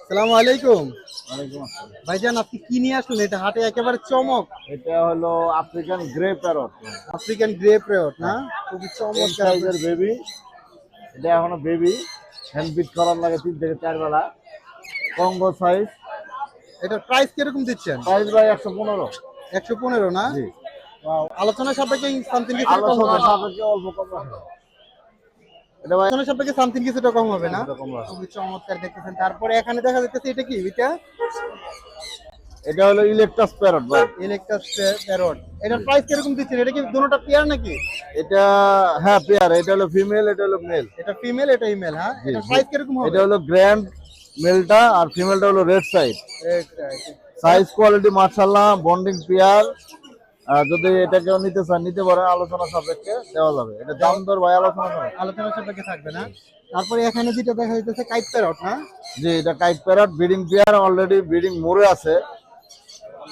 সালামু আলাইকুম। ওয়ালাইকুম আসসালাম। ভাইজান আপনি কি নিয়ে আসলেন? এটা হাটে একেবারে চমক। এটা হলো African grey parrot. African grey parrot না? হ্যাঁ। খুবই এম চমৎকার। সাইজের বেবি। এটা এখনো বেবি। হ্যান্ড ফিট করার লাগে 3 থেকে 4 বেলা। Congo size. এটার প্রাইস কিরকম দিচ্ছেন? প্রাইস ভাই 115। 115 না? জি। ওয়াও, আলোচনা সাপেক্ষে সামথিং কিছুটা কম আলোচনা হবে না? সাপেক্ষে অল্প কম রাখা। এটা ভাই আলোচনা সাপেক্ষে সামথিং কিছুটা কম হবে না? কিছুটা কম রাখা। খুবই চমৎকার দেখতেছেন। তারপরে এখানে দেখা যাচ্ছে এটা কি? এটা এটা হলো ইলেকট্রাস প্যারট ভাই। Eclectus parrot. এটার প্রাইস কিরকম দিচ্ছেন? এটা কি দুটোটা পেয়ার নাকি? এটা হ্যাঁ পেয়ার। এটা হলো ফিমেল, এটা হলো মেল। এটা ফিমেল, এটা ইমেল, হ্যাঁ? জি, এটার জি। প্রাইস কিরকম হবে? এটা হলো গ্র্যান্ড মেলটা আর ফিমেলটা হলো রেড সাইড। এটা সাইজ কোয়ালিটি মাশাআল্লাহ, বন্ডিং পেয়ার। যদি এটা কেউ নিতে চান নিতে পারে, আলোচনা সাপেক্ষে দেওয়া যাবে। এটা দাম দর ভাই আলোচনা হবে। আলোচনা সাপেক্ষে থাকবে না? তারপরে এখানে যেটা দেখা যাচ্ছে কাইট প্যারট না? জি, এটা kite parrot breeding pair, already breeding মোড়ে আছে।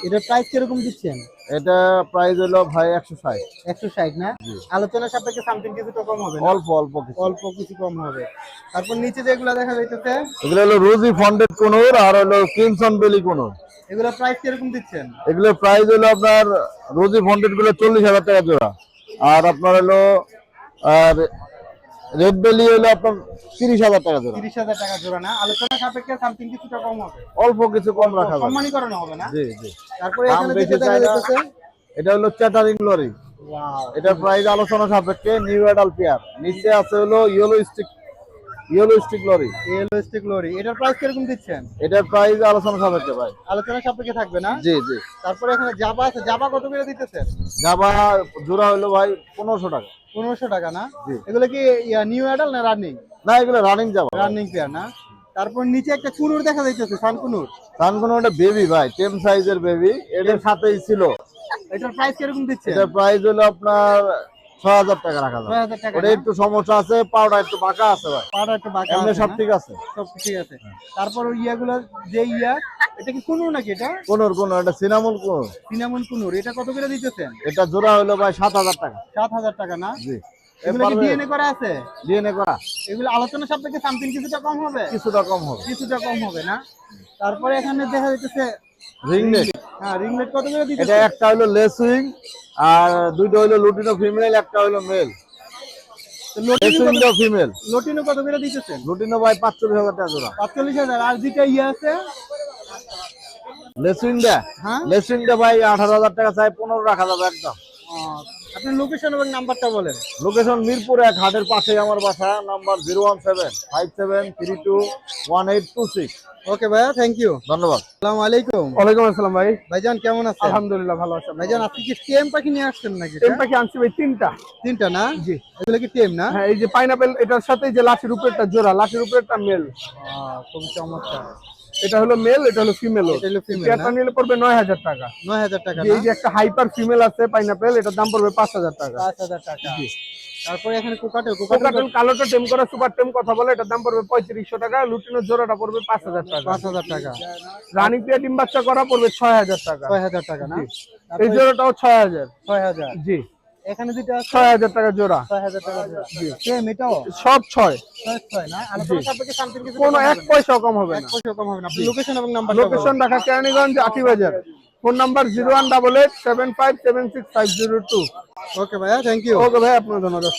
এটার প্রাইস কিরকম দিচ্ছেন? এটা প্রাইস হলো ভাই 160। 160 না? জি। আলোচনা সাপেক্ষে সামথিং কিছুটা কম হবে না? অল্প অল্প কিছু। অল্প কিছু কম হবে। তারপর নিচে যেগুলো দেখা যাইতেছে এগুলো হলো রোজি ফন্ডেড কোনুর আর হলো ক্রিমসন বেলি কোনুর। এগুলো প্রাইস কিরকম দিচ্ছেন? এগুলোর প্রাইস হলো আপনার রোজি ফন্ডেড গুলো 40,000 টাকা জোড়া। আর আপনার হলো আর রেড বেলি হলো আপনার 30,000 টাকা জোড়া। 30,000 টাকা জোড়া না? আলোচনা সাপেক্ষে সামথিং কিছুটা কম হবে। অল্প কিছু কম রাখা যাবে। সম্মানীকরণ হবে না? জি জি। তারপরে দাম এখানে বেশি যেটা দেখা চাই না। যাইতেছে এটা হলো চ্যাটারিং লরি। ওয়াও, এটার প্রাইস আলোচনা সাপেক্ষে নিউ অ্যাডাল পেয়ার। নিচে আছে হলো yellow stick lory. Yellow stick lory. এটার প্রাইস কিরকম দিচ্ছেন? এটার প্রাইস আলোচনা সাপেক্ষে ভাই। আলোচনা সাপেক্ষে থাকবে না? জি জি। তারপরে এখানে জাবা আছে। জাবা কত করে দিতেছেন? জাবা জোড়া হলো ভাই 1500 টাকা। 1500 টাকা না? জি। এগুলো কি নিউ অ্যাডাল না রানিং? না, এগুলো রানিং জাবা। রানিং পেয়ার না? তারপর নিচে একটা কুনুর দেখা যাইতেছে, সানকুনুর। সানকুনো একটা বেবি ভাই, টেম সাইজের বেবি। এটার সাথেই ছিল। এটার প্রাইস কিরকম দিচ্ছে? এটার প্রাইস হলো আপনার 6000 টাকা রাখা যাবে। 6000 টাকা ওটা না? একটু সমস্যা আছে, পাউডার একটু বাঁকা আছে ভাই। পাড়া একটু বাঁকা এমনি আছে সব না? ঠিক আছে। সব ঠিক আছে। তারপর ওই ইয়াগুলো যে এটা কি কুনুর নাকি এটা? কোন এটা সিনামন কোন। সিনামন কুনুর। এটা কত করে দিতেছেন? এটা জোড়া হলো ভাই 7000 টাকা। 7000 টাকা না? জি। এগুলো কি ডিএনএ করা আছে? ডিএনএ করা। এগুলো আলোচনা সাপেক্ষে সামথিং কিছুটা কম হবে? কিছুটা কম হবে। কিছুটা কম হবে না? তারপরে এখানে দেখা যাইতেছে রিংনেট। হ্যাঁ, রিংলেট কত করে এটা দিতেছে? একটা হলো লেসুইং আর দুইটা হলো লুটিনো ফিমেল, একটা হলো মেল। লেসুইংটা ফিমেল। লটিনো কত করে দিতেছেন? লুটিনো ভাই 45,000 টাকা জোড়া। 45,000। আর যেটা আছে লেসুইংটা হ্যাঁ, লেসুইংটা ভাই 18,000 টাকা চাই, 15 রাখা যাবে একদম। আপনার লোকেশন এবং নাম্বারটা বলেন। লোকেশন মিরপুর 1, হাটের পাশেই আমার বাসা। নাম্বার 01757321826। ওকে ভাইয়া, থ্যাংক ইউ। ধন্যবাদ। আসসালামু আলাইকুম। ওয়ালাইকুম আসসালাম ভাই। ভাইজান কেমন আছেন? আলহামদুলিল্লাহ ভালো আছি। ভাইজান আপনি কি টেম পাখি নিয়ে আসছেন নাকি? টেম পাখি আনছি ভাই তিনটা। তিনটা না? জি। এগুলো কি টেম না? হ্যাঁ, এই যে পাইনাপেল, এটার সাথে যে লাঠির উপরেরটা জোড়া, লাঠির উপরেরটা মেল। খুব চমৎকার। এটা হলো মেল, এটা হলো ফিমেল। এটা হলো female পেয়ারটা না? নিলে পড়বে 9000 টাকা। 9,000 টাকা এই না? যে একটা হাইপার ফিমেল আছে পাইনাপেল, এটার দাম পড়বে 5000 টাকা। 5,000 টাকা। তারপরে এখানে কোকাটেল কোকাটেল কালোটা টেম করা সুপার টেম কথা বলে, এটার দাম পড়বে 3500 টাকা। লুটিনো জোড়াটা পড়বে 5000 টাকা। 5,000 টাকা। রানী পেয়ার ডিম বাচ্চা করা পড়বে 6000 টাকা। 6,000 টাকা না? এই জোড়াটাও 6000। 6,000। জি। এখানে যেটা আছে 6000 টাকা জোড়া। 6,000 টাকা জোড়া। টেম এটাও সব 6। 6 না? আলোচনা সাপেক্ষে সামথিং কিছু কোনো এক পয়সাও কম হবে এক না। পয়সা কম হবে না। আপনি লোকেশন এবং number location Dhaka Keraniganj Atibazar. Phone number 01887576502। ওকে ভাইয়া, থ্যাংক ইউ। ওকে ভাই, আপনার ধন্যবাদ।